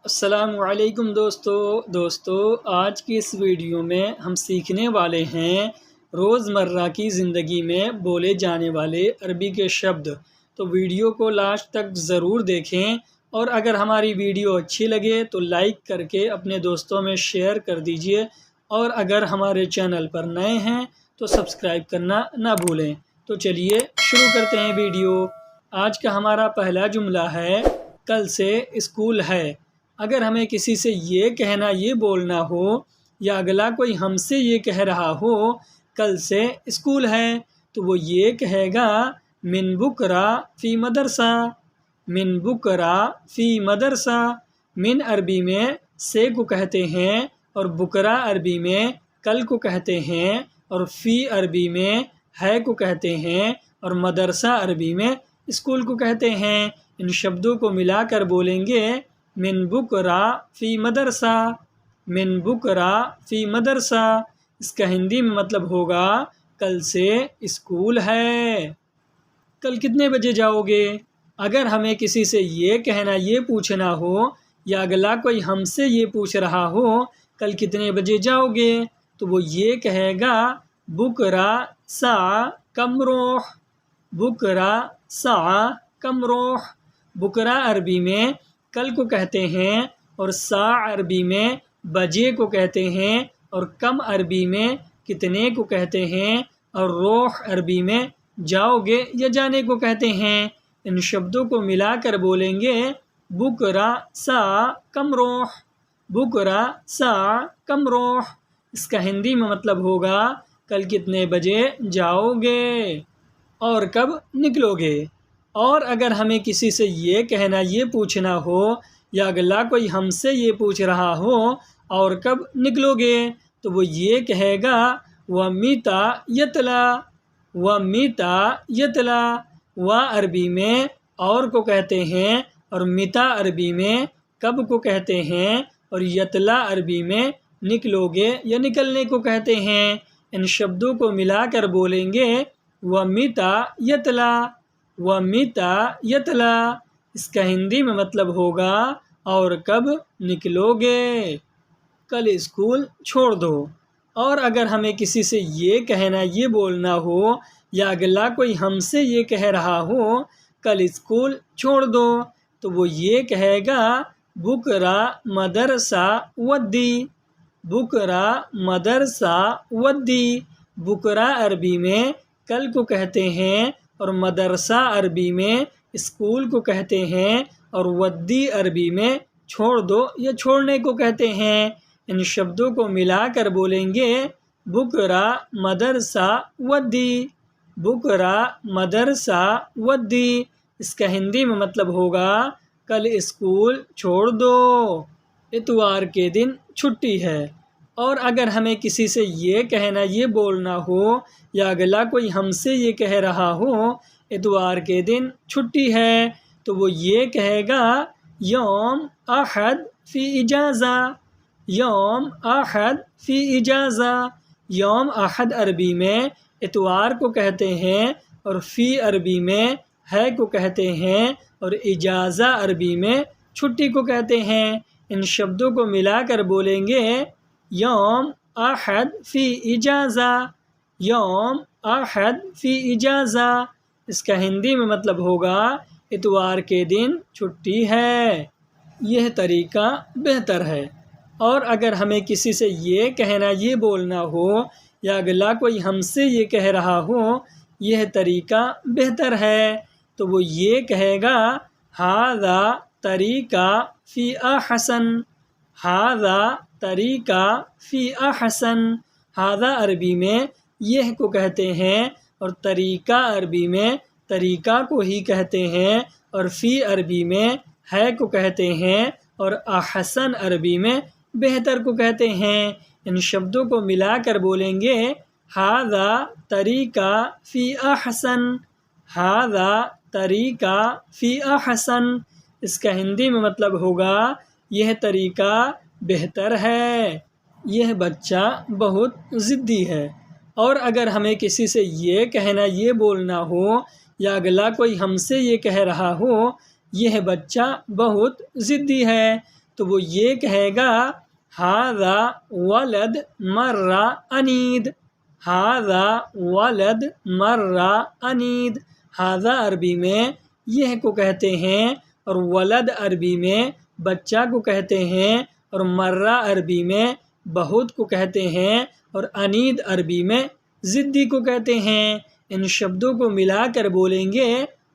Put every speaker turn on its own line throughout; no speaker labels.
السلام علیکم دوستو آج کی اس ویڈیو میں ہم سیکھنے والے ہیں روزمرہ کی زندگی میں بولے جانے والے عربی کے شبد۔ تو ویڈیو کو لاسٹ تک ضرور دیکھیں، اور اگر ہماری ویڈیو اچھی لگے تو لائک کر کے اپنے دوستوں میں شیئر کر دیجئے، اور اگر ہمارے چینل پر نئے ہیں تو سبسکرائب کرنا نہ بھولیں۔ تو چلیے شروع کرتے ہیں ویڈیو۔ آج کا ہمارا پہلا جملہ ہے کل سے اسکول ہے۔ اگر ہمیں کسی سے یہ کہنا، یہ بولنا ہو، یا اگلا کوئی ہم سے یہ کہہ رہا ہو کل سے اسکول ہے، تو وہ یہ کہے گا من بکرا فی مدرسہ۔ من بکرا فی مدرسہ۔ من عربی میں سے کو کہتے ہیں، اور بکرا عربی میں کل کو کہتے ہیں، اور فی عربی میں ہے کو کہتے ہیں، اور مدرسہ عربی میں اسکول کو کہتے ہیں۔ ان شبدوں کو ملا کر بولیں گے من بکرا فی مدرسہ۔ من بکرا فی مدرسہ۔ اس کا ہندی میں مطلب ہوگا کل سے اسکول ہے۔ کل کتنے بجے جاؤ گے؟ اگر ہمیں کسی سے یہ کہنا، یہ پوچھنا ہو، یا اگلا کوئی ہم سے یہ پوچھ رہا ہو کل کتنے بجے جاؤ گے، تو وہ یہ کہے گا بکرا سا کم روح۔ بکرا سا کم روح۔ بکرا عربی میں کل کو کہتے ہیں، اور سا عربی میں بجے کو کہتے ہیں، اور کم عربی میں کتنے کو کہتے ہیں، اور روح عربی میں جاؤ گے یا جانے کو کہتے ہیں۔ ان شبدوں کو ملا کر بولیں گے بکرا سا کم روح۔ بکرا سا کم روح۔ اس کا ہندی میں مطلب ہوگا کل کتنے بجے جاؤ گے اور کب نکلو گے۔ اور اگر ہمیں کسی سے یہ کہنا، یہ پوچھنا ہو، یا اگلا کوئی ہم سے یہ پوچھ رہا ہو اور کب نکلو گے، تو وہ یہ کہے گا وَمِتَ یتلا۔ وَمِتَ یتلا۔ و عربی میں اور کو کہتے ہیں، اور متا عربی میں کب کو کہتے ہیں، اور یتلا عربی میں نکلو گے یا نکلنے کو کہتے ہیں۔ ان شبدوں کو ملا کر بولیں گے وَمِتَ یتلا۔ وَمِتَ یتلا۔ اس کا ہندی میں مطلب ہوگا اور کب نکلو گے۔ کل اسکول چھوڑ دو۔ اور اگر ہمیں کسی سے یہ کہنا، یہ بولنا ہو، یا اگلا کوئی ہم سے یہ کہہ رہا ہو کل اسکول چھوڑ دو، تو وہ یہ کہے گا بکرا مدرسہ ودی۔ بکرا مدرسہ ودی۔ بکرا عربی میں کل کو کہتے ہیں، اور مدرسہ عربی میں اسکول کو کہتے ہیں، اور ودی عربی میں چھوڑ دو یا چھوڑنے کو کہتے ہیں۔ ان شبدوں کو ملا کر بولیں گے بکرا مدرسہ ودی۔ بکرا مدرسہ ودی۔ اس کا ہندی میں مطلب ہوگا کل اسکول چھوڑ دو۔ اتوار کے دن چھٹی ہے۔ اور اگر ہمیں کسی سے یہ کہنا، یہ بولنا ہو، یا اگلا کوئی ہم سے یہ کہہ رہا ہو اتوار کے دن چھٹی ہے، تو وہ یہ کہے گا یوم احد فی اجازہ۔ یوم احد فی اجازہ۔ یوم احد عربی میں اتوار کو کہتے ہیں، اور فی عربی میں ہے کو کہتے ہیں، اور اجازہ عربی میں چھٹی کو کہتے ہیں۔ ان شبدوں کو ملا کر بولیں گے یوم احد فی اجازہ۔ یوم احد فی اجازہ۔ اس کا ہندی میں مطلب ہوگا اتوار کے دن چھٹی ہے۔ یہ طریقہ بہتر ہے۔ اور اگر ہمیں کسی سے یہ کہنا، یہ بولنا ہو، یا اگلا کوئی ہم سے یہ کہہ رہا ہو یہ طریقہ بہتر ہے، تو وہ یہ کہے گا ھذا طریقہ فی احسن۔ ھذا طریقہ فی احسن۔ ھذا عربی میں یہ کو کہتے ہیں، اور طریقہ عربی میں طریقہ کو ہی کہتے ہیں، اور فی عربی میں ہے کو کہتے ہیں، اور احسن عربی میں بہتر کو کہتے ہیں۔ ان شبدوں کو ملا کر بولیں گے ھذا طریقہ فی احسن۔ ھذا طریقہ فی احسن۔ اس کا ہندی میں مطلب ہوگا یہ طریقہ بہتر ہے۔ یہ بچہ بہت ضدی ہے۔ اور اگر ہمیں کسی سے یہ کہنا، یہ بولنا ہو، یا اگلا کوئی ہم سے یہ کہہ رہا ہو یہ بچہ بہت ضدی ہے، تو وہ یہ کہے گا ھذا ولد مر انید، ھذا ولد مر انید۔ ھذا عربی میں یہ کو کہتے ہیں، اور ولد عربی میں بچہ کو کہتے ہیں، اور مرہ عربی میں بہت کو کہتے ہیں، اور انید عربی میں ضدی کو کہتے ہیں۔ ان شبدوں کو ملا کر بولیں گے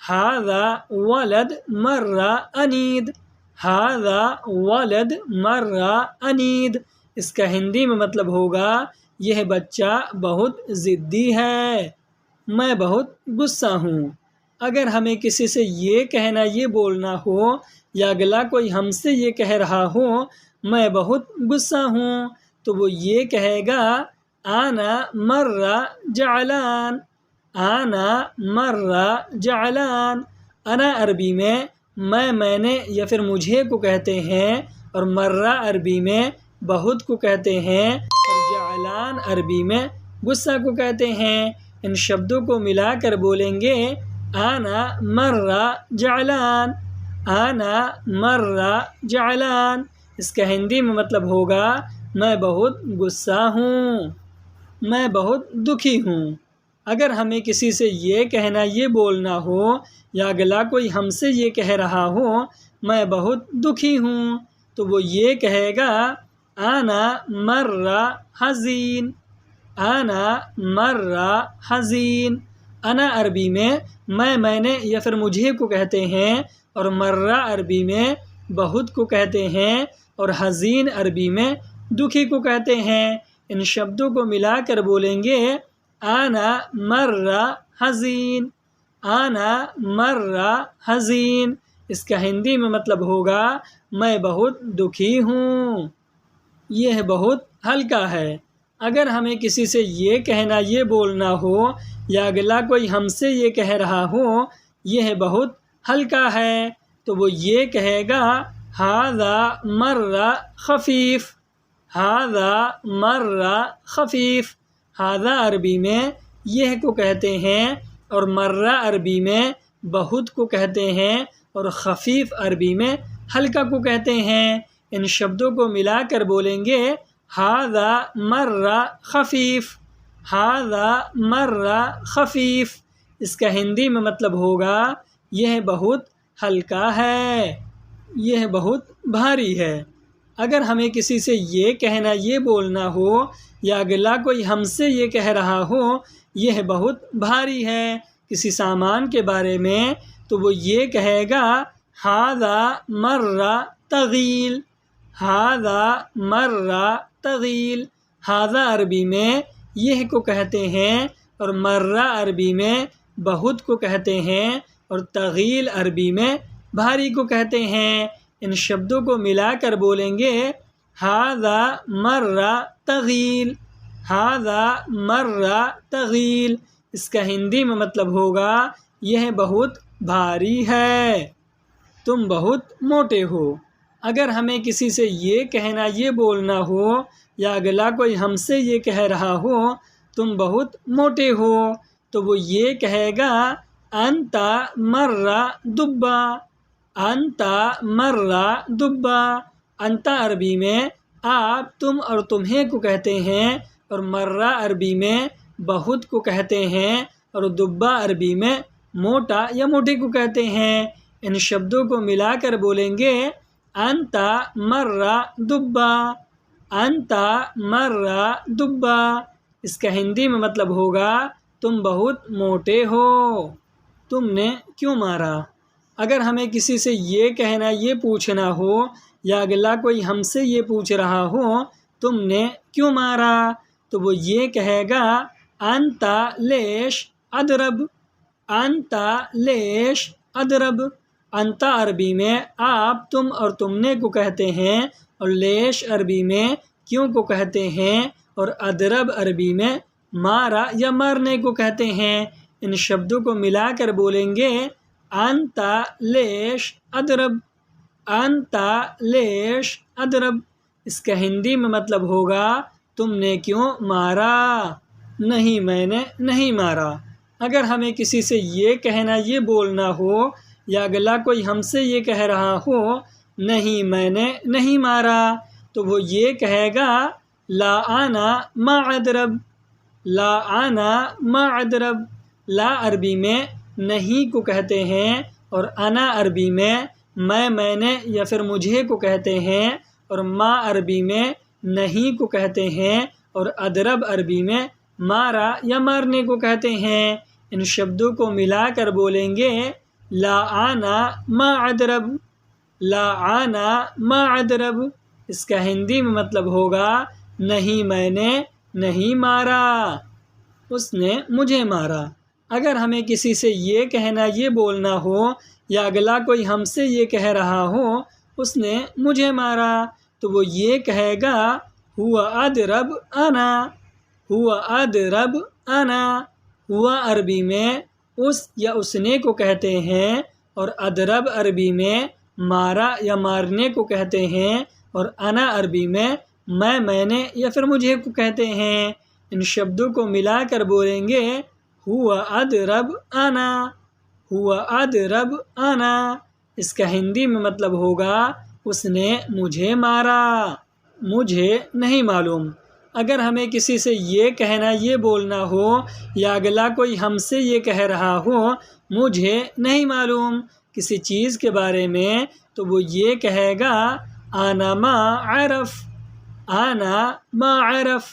ھذا ولد مر انید، ھذا ولد مر انید۔ اس کا ہندی میں مطلب ہوگا یہ بچہ بہت ضدی ہے، میں بہت غصہ ہوں۔ اگر ہمیں کسی سے یہ کہنا یہ بولنا ہو، یا اگلا کوئی ہم سے یہ کہہ رہا ہو میں بہت غصہ ہوں، تو وہ یہ کہے گا انا مر جعلان، انا مر جعلان۔ انا عربی میں میں نے یا پھر مجھے کو کہتے ہیں، اور مرہ عربی میں بہت کو کہتے ہیں، اور جعلان عربی میں غصہ کو کہتے ہیں۔ ان شبدوں کو ملا کر بولیں گے انا مر جعلان، انا مر جعلان۔ اس کا ہندی میں مطلب ہوگا میں بہت غصہ ہوں، میں بہت دکھی ہوں۔ اگر ہمیں کسی سے یہ کہنا یہ بولنا ہو، یا اگلا کوئی ہم سے یہ کہہ رہا ہو میں بہت دکھی ہوں، تو وہ یہ کہے گا انا مر حزین، انا مر حزین۔ انا عربی میں میں نے یا پھر مجھے کو کہتے ہیں، اور مرہ عربی میں بہت کو کہتے ہیں، اور حزین عربی میں دکھی کو کہتے ہیں۔ ان شبدوں کو ملا کر بولیں گے انا مر حزین، انا مر حزین۔ اس کا ہندی میں مطلب ہوگا میں بہت دکھی ہوں، یہ بہت ہلکا ہے۔ اگر ہمیں کسی سے یہ کہنا یہ بولنا ہو، یا اگلا کوئی ہم سے یہ کہہ رہا ہو یہ بہت ہلکا ہے، تو وہ یہ کہے گا ھذا مر خفیف، ھذا مر خفیف۔ ھذا عربی میں یہ کو کہتے ہیں، اور مرہ عربی میں بہت کو کہتے ہیں، اور خفیف عربی میں ہلکا کو کہتے ہیں۔ ان شبدوں کو ملا کر بولیں گے ھذا مر خفیف، ھذا مر خفیف۔ اس کا ہندی میں مطلب ہوگا یہ بہت ہلکا ہے، یہ بہت بھاری ہے۔ اگر ہمیں کسی سے یہ کہنا یہ بولنا ہو، یا اگلا کوئی ہم سے یہ کہہ رہا ہو یہ بہت بھاری ہے کسی سامان کے بارے میں، تو وہ یہ کہے گا ھذا مر ثقیل، ھذا مر ثقیل۔ ھذا عربی میں یہ کو کہتے ہیں، اور مرہ عربی میں بہت کو کہتے ہیں، اور ثقیل عربی میں بھاری کو کہتے ہیں۔ ان شبدوں کو ملا کر بولیں گے ھذا مر ثقیل، ھذا مر ثقیل۔ اس کا ہندی میں مطلب ہوگا یہ بہت بھاری ہے، تم بہت موٹے ہو۔ اگر ہمیں کسی سے یہ کہنا یہ بولنا ہو، یا اگلا کوئی ہم سے یہ کہہ رہا ہو تم بہت موٹے ہو، تو وہ یہ کہے گا انت مر دبا، انت مر دبا۔ انت عربی میں آپ، تم اور تمہیں کو کہتے ہیں، اور مرہ عربی میں بہت کو کہتے ہیں، اور دبا عربی میں موٹا یا موٹے کو کہتے ہیں۔ ان شبدوں کو ملا کر بولیں گے انت مر دبا، انت مر دبا۔ اس کا ہندی میں مطلب ہوگا تم بہت موٹے ہو، تم نے کیوں مارا۔ اگر ہمیں کسی سے یہ کہنا یہ پوچھنا ہو، یا اگلا کوئی ہم سے یہ پوچھ رہا ہو تم نے کیوں مارا، تو وہ یہ کہے گا انت لیش اضرب، انت لیش اضرب۔ انت عربی میں آپ، تم اور تم نے کو کہتے ہیں، اور لیش عربی میں کیوں کو کہتے ہیں، اور اضرب عربی میں مارا یا مارنے کو کہتے ہیں۔ ان شبدوں کو ملا کر بولیں گے انت لیش اضرب، انت لیش اضرب۔ اس کا ہندی میں مطلب ہوگا تم نے کیوں مارا، نہیں میں نے نہیں مارا۔ اگر ہمیں کسی سے یہ کہنا یہ بولنا ہو، یا اگلا کوئی ہم سے یہ کہہ رہا ہو نہیں میں نے نہیں مارا، تو وہ یہ کہے گا لا انا ما اضرب، لا انا ما اضرب۔ لا عربی میں نہیں کو کہتے ہیں، اور انا عربی میں میں نے یا پھر مجھے کو کہتے ہیں، اور ما عربی میں نہیں کو کہتے ہیں، اور اضرب عربی میں مارا یا مارنے کو کہتے ہیں۔ ان شبدوں کو ملا کر بولیں گے لا انا ما اضرب، لا انا ما اضرب۔ اس کا ہندی میں مطلب ہوگا نہیں میں نے نہیں مارا، اس نے مجھے مارا۔ اگر ہمیں کسی سے یہ کہنا یہ بولنا ہو، یا اگلا کوئی ہم سے یہ کہہ رہا ہو اس نے مجھے مارا، تو وہ یہ کہے گا ہوا اضرب انا، ہوا اضرب انا۔ ہوا عربی میں اس یا اس نے کو کہتے ہیں، اور اضرب عربی میں مارا یا مارنے کو کہتے ہیں، اور انا عربی میں میں نے یا پھر مجھے کو کہتے ہیں۔ ان شبدوں کو ملا کر بولیں گے ہوا اضرب انا، ہوا اضرب انا۔ اس کا ہندی میں مطلب ہوگا اس نے مجھے مارا۔ مجھے نہیں معلوم۔ اگر ہمیں کسی سے یہ کہنا یہ بولنا ہو، یا اگلا کوئی ہم سے یہ کہہ رہا ہو مجھے نہیں معلوم کسی چیز کے بارے میں، تو وہ یہ کہے گا انا ما عرف، انا ما عرف۔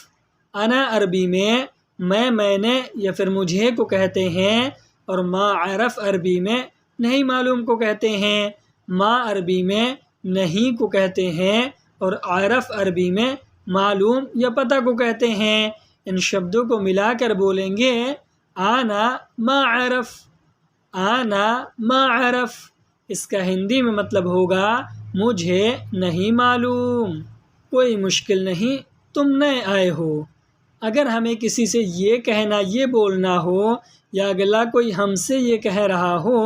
انا عربی میں میں نے یا پھر مجھے کو کہتے ہیں، اور ما عرف عربی میں نہیں معلوم کو کہتے ہیں۔ ما عربی میں نہیں کو کہتے ہیں، اور عرف عربی میں معلوم یا پتہ کو کہتے ہیں۔ ان شبدوں کو ملا کر بولیں گے انا ما عرف، انا ما عرف۔ اس کا ہندی میں مطلب ہوگا مجھے نہیں معلوم، کوئی مشکل نہیں تم نئے آئے ہو۔ اگر ہمیں کسی سے یہ کہنا یہ بولنا ہو، یا اگلا کوئی ہم سے یہ کہہ رہا ہو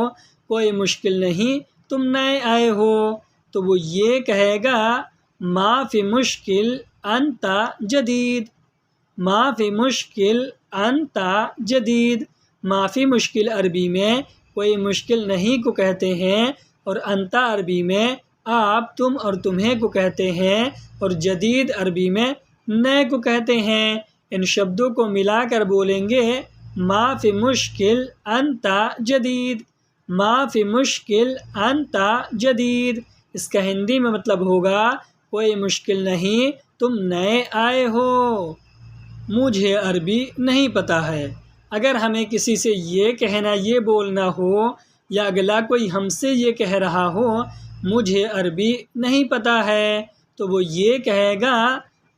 کوئی مشکل نہیں تم نئے آئے ہو، تو وہ یہ کہے گا ما فی مشکل انت جدید، ما فی مشکل انت جدید۔ ما فی مشکل عربی میں کوئی مشکل نہیں کو کہتے ہیں، اور انت عربی میں آپ تم اور تمہیں کو کہتے ہیں، اور جدید عربی میں نئے کو کہتے ہیں۔ ان شبدوں کو ملا کر بولیں گے ما فی مشکل انت جدید، ما فی مشکل انت جدید۔ اس کا ہندی میں مطلب ہوگا کوئی مشکل نہیں تم نئے آئے ہو۔ مجھے عربی نہیں پتہ ہے۔ اگر ہمیں کسی سے یہ کہنا یہ بولنا ہو، یا اگلا کوئی ہم سے یہ کہہ رہا ہو مجھے عربی نہیں پتہ ہے، تو وہ یہ کہے گا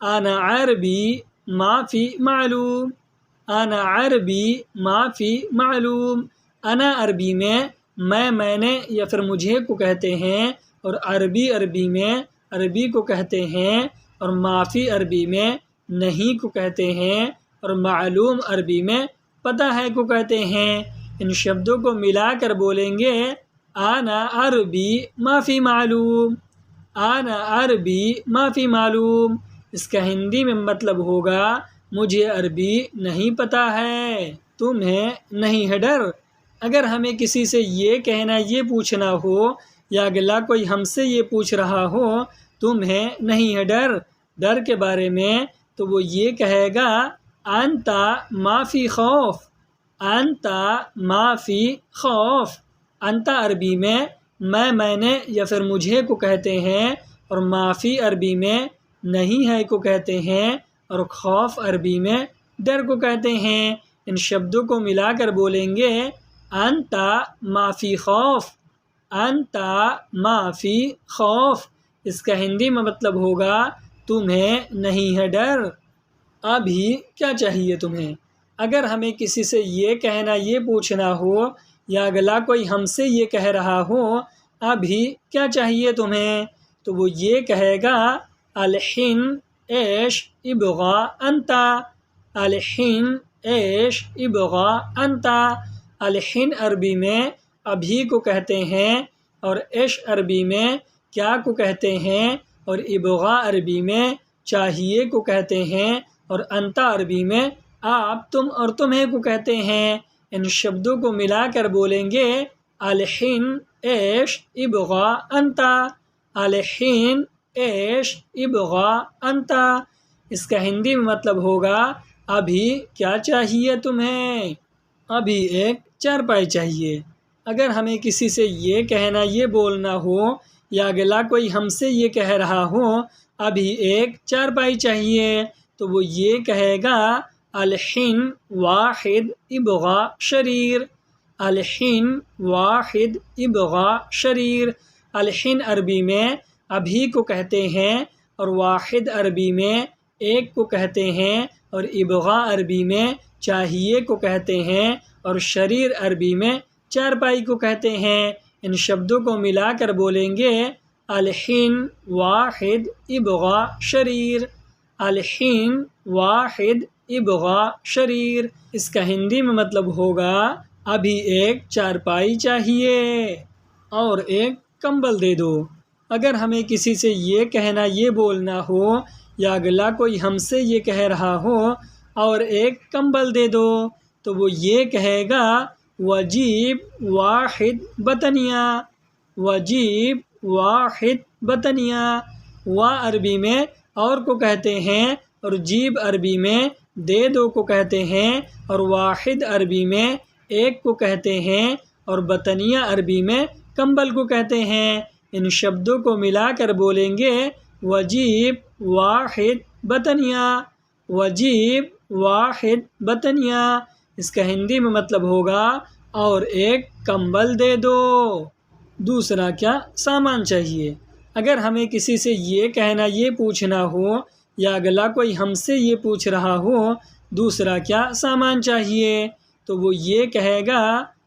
انا عربی ما فی معلوم، انا عربی ما فی معلوم۔ انا عربی میں میں نے یا پھر مجھے کو کہتے ہیں، اور عربی میں عربی کو کہتے ہیں، اور ما فی عربی میں نہیں کو کہتے ہیں، اور معلوم عربی میں پتہ ہے کو کہتے ہیں۔ ان شبدوں کو ملا کر بولیں گے انا عربی ما فی معلوم، انا عربی ما فی معلوم۔ اس کا ہندی میں مطلب ہوگا مجھے عربی نہیں پتہ ہے، تمہیں نہیں ہے ڈر۔ اگر ہمیں کسی سے یہ کہنا یہ پوچھنا ہو، یا اگلا کوئی ہم سے یہ پوچھ رہا ہو تمہیں نہیں ہے ڈر، ڈر کے بارے میں، تو وہ یہ کہے گا انت ما فی خوف، انت ما فی خوف۔ انت عربی میں میں نے یا پھر مجھے کو کہتے ہیں، اور ما فی عربی میں نہیں ہے کو کہتے ہیں، اور خوف عربی میں ڈر کو کہتے ہیں۔ ان شبدوں کو ملا کر بولیں گے انت ما فی خوف، انت ما فی خوف۔ اس کا ہندی میں مطلب ہوگا تمہیں نہیں ہے ڈر، ابھی کیا چاہیے تمہیں۔ اگر ہمیں کسی سے یہ کہنا یہ پوچھنا ہو، یا اگلا کوئی ہم سے یہ کہہ رہا ہو ابھی کیا چاہیے تمہیں، تو وہ یہ کہے گا الحین ایش ابغا انت، الحین ایش ابغا انت۔ الحین عربی میں ابھی کو کہتے ہیں، اور ایش عربی میں کیا کو کہتے ہیں، اور ابغا عربی میں چاہیے کو کہتے ہیں، اور انت عربی میں آپ تم اور تمہیں کو کہتے ہیں۔ ان شبدوں کو ملا کر بولیں گے الحین ایش ابغا انت، الحین ایش ابغا انتا، اس کا ہندی میں مطلب ہوگا ابھی کیا چاہیے تمہیں، ابھی ایک چارپائی چاہیے۔ اگر ہمیں کسی سے یہ کہنا یہ بولنا ہو یا اگلا کوئی ہم سے یہ کہہ رہا ہو ابھی ایک چارپائی چاہیے تو وہ یہ کہے گا الحین واحد ابغا شریر، الحین واحد ابغا شریر۔ الحین عربی میں ابھی کو کہتے ہیں اور واحد عربی میں ایک کو کہتے ہیں اور ابغا عربی میں چاہیے کو کہتے ہیں اور شریر عربی میں چارپائی کو کہتے ہیں۔ ان شبدوں کو ملا کر بولیں گے الحین واحد ابغا شریر، الحین واحد ابغا شریر۔ اس کا ہندی میں مطلب ہوگا ابھی ایک چارپائی چاہیے اور ایک کمبل دے دو۔ اگر ہمیں کسی سے یہ کہنا یہ بولنا ہو یا اگلا کوئی ہم سے یہ کہہ رہا ہو اور ایک کمبل دے دو تو وہ یہ کہے گا وجیب واحد بطنیہ، وجیب واحد بطنیہ۔ وا عربی میں اور کو کہتے ہیں اور جیب عربی میں دے دو کو کہتے ہیں اور واحد عربی میں ایک کو کہتے ہیں اور بطنیہ عربی میں کمبل کو کہتے ہیں۔ ان شبدوں کو ملا کر بولیں گے وجیب واحد بطنیہ، وجیب واحد بطنیہ۔ اس کا ہندی میں مطلب ہوگا اور ایک کمبل دے دو۔ دوسرا کیا سامان چاہیے۔ اگر ہمیں کسی سے یہ کہنا یہ پوچھنا ہو یا اگلا کوئی ہم سے یہ پوچھ رہا ہو دوسرا کیا سامان چاہیے تو وہ یہ کہے گا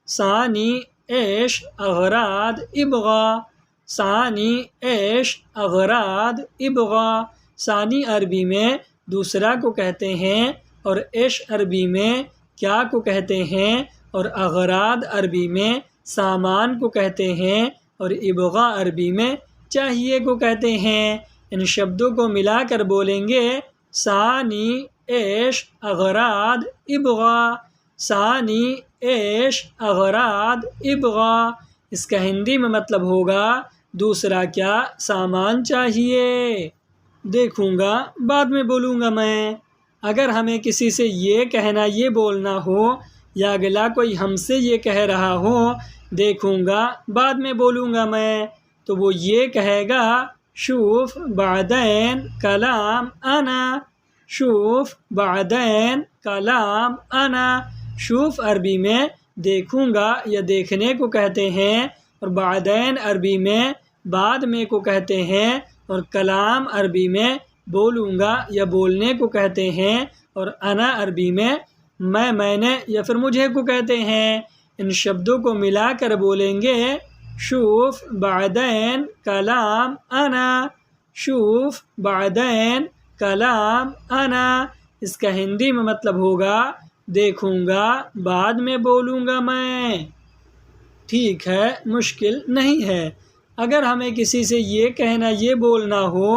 ثانی ایش اغراض ابغا، ثانی ایش اغراض ابغا۔ ثانی عربی میں دوسرا کو کہتے ہیں اور ایش عربی میں کیا کو کہتے ہیں اور اغراض عربی میں سامان کو کہتے ہیں اور ابغا عربی میں چاہیے کو کہتے ہیں۔ ان شبدوں کو ملا کر بولیں گے ثانی ایش اغراض ابغا، ثانی ایش اغراض ابغا۔ اس کا ہندی میں مطلب ہوگا دوسرا کیا سامان چاہیے، دیکھوں گا بعد میں بولوں گا میں۔ اگر ہمیں کسی سے یہ کہنا یہ بولنا ہو یا اگلا کوئی ہم سے یہ کہہ رہا ہو دیکھوں گا بعد میں بولوں گا میں تو وہ یہ کہے گا شوف بعدین کلام انا، شوف بعدین کلام انا۔ شوف عربی میں دیکھوں گا یا دیکھنے کو کہتے ہیں اور بعدین عربی میں بعد میں کو کہتے ہیں اور کلام عربی میں بولوں گا یا بولنے کو کہتے ہیں اور انا عربی میں میں نے یا پھر مجھے کو کہتے ہیں۔ ان شبدوں کو ملا کر بولیں گے شوف بعدین کلام انا، شوف بعدین کلام انا۔ اس کا ہندی میں مطلب ہوگا دیکھوں گا بعد میں بولوں گا میں۔ ٹھیک ہے مشکل نہیں ہے۔ اگر ہمیں کسی سے یہ کہنا یہ بولنا ہو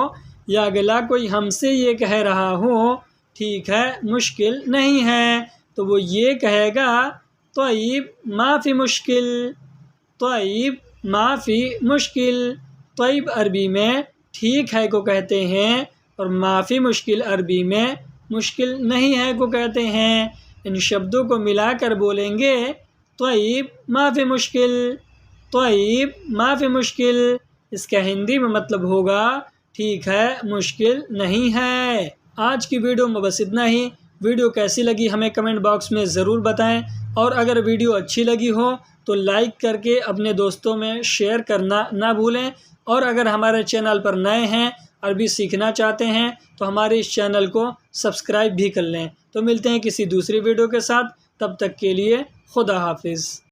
یا اگلا کوئی ہم سے یہ کہہ رہا ہو ٹھیک ہے مشکل نہیں ہے تو وہ یہ کہے گا طیب ما فی مشکل، طیب ما فی مشکل۔ طیب عربی میں ٹھیک ہے کو کہتے ہیں اور ما فی مشکل عربی میں مشکل نہیں ہے کو کہتے ہیں۔ ان شبدوں کو ملا کر بولیں گے طیب ما فی مشکل، طیب ما فی مشکل۔ اس کا ہندی میں مطلب ہوگا ٹھیک ہے مشکل نہیں ہے۔ آج کی ویڈیو میں بس اتنا ہی۔ ویڈیو کیسی لگی ہمیں کمنٹ باکس میں ضرور بتائیں اور اگر ویڈیو اچھی لگی ہو تو لائک کر کے اپنے دوستوں میں شیئر کرنا نہ بھولیں، اور اگر ہمارے چینل پر نئے ہیں عربی سیکھنا چاہتے ہیں تو ہمارے اس چینل کو سبسکرائب بھی کر لیں۔ تو ملتے ہیں کسی دوسری ویڈیو کے ساتھ، تب تک کے لیے خدا حافظ۔